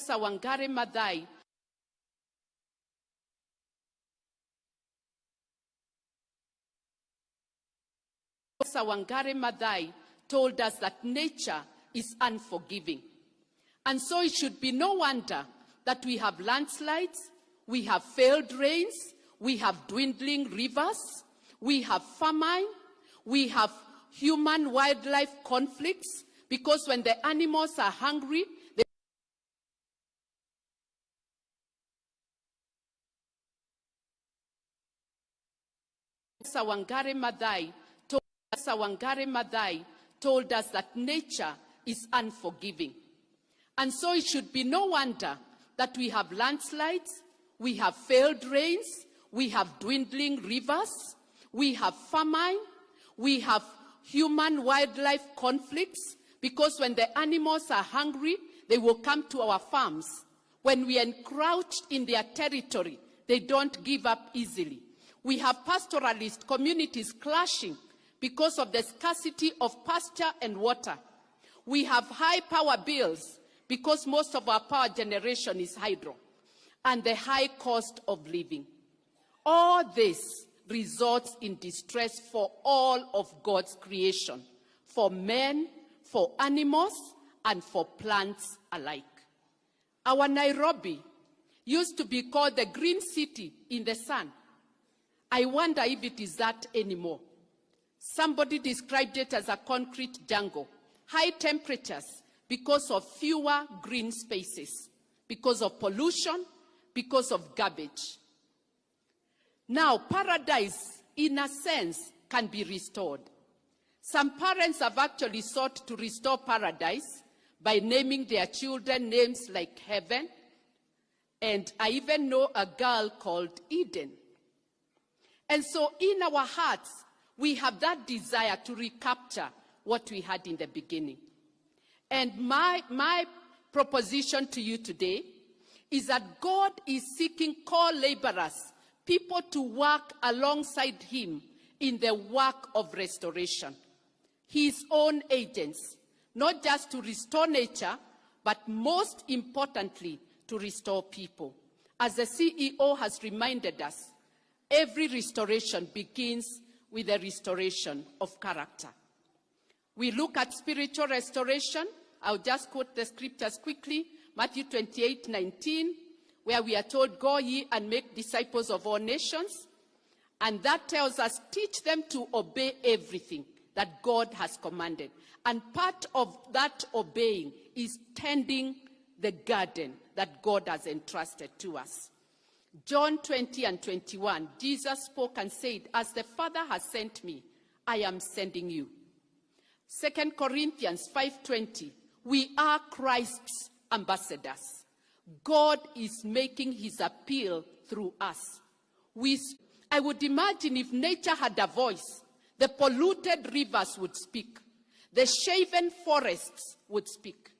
Wangari Maathai told us that nature is unforgiving. And so it should be no wonder that we have landslides, we have failed rains, we have dwindling rivers, we have famine, we have human-wildlife conflicts, because when the animals are hungry, Wangari Maathai told us that nature is unforgiving. And so it should be no wonder that we have landslides, we have failed rains, we have dwindling rivers, we have famine, we have human-wildlife conflicts, because when the animals are hungry, they will come to our farms. When we are encroached in their territory, they don't give up easily. We have pastoralist communities clashing because of the scarcity of pasture and water. We have high power bills because most of our power generation is hydro, and the high cost of living. All this results in distress for all of God's creation, for men, for animals, and for plants alike. Our Nairobi used to be called the green city in the sun. I wonder if it is that anymore. Somebody described it as a concrete jungle. High temperatures because of fewer green spaces, because of pollution, because of garbage. Now, paradise, in a sense, can be restored. Some parents have actually sought to restore paradise by naming their children names like heaven, and I even know a girl called Eden. And so in our hearts, we have that desire to recapture what we had in the beginning. And my proposition to you today is that God is seeking co-laborers, people to work alongside him in the work of restoration. His own agents, not just to restore nature, but most importantly, to restore people. As the CEO has reminded us, every restoration begins with the restoration of character. We look at spiritual restoration. I'll just quote the scriptures quickly. Matthew 28:19, where we are told, "Go ye and make disciples of all nations." And that tells us, teach them to obey everything that God has commanded. And part of that obeying is tending the garden that God has entrusted to us. John 20:21, Jesus spoke and said, "As the Father has sent me, I am sending you." 2 Corinthians 5:20, we are Christ's ambassadors. God is making his appeal through us. I would imagine if nature had a voice, the polluted rivers would speak, the shaven forests would speak.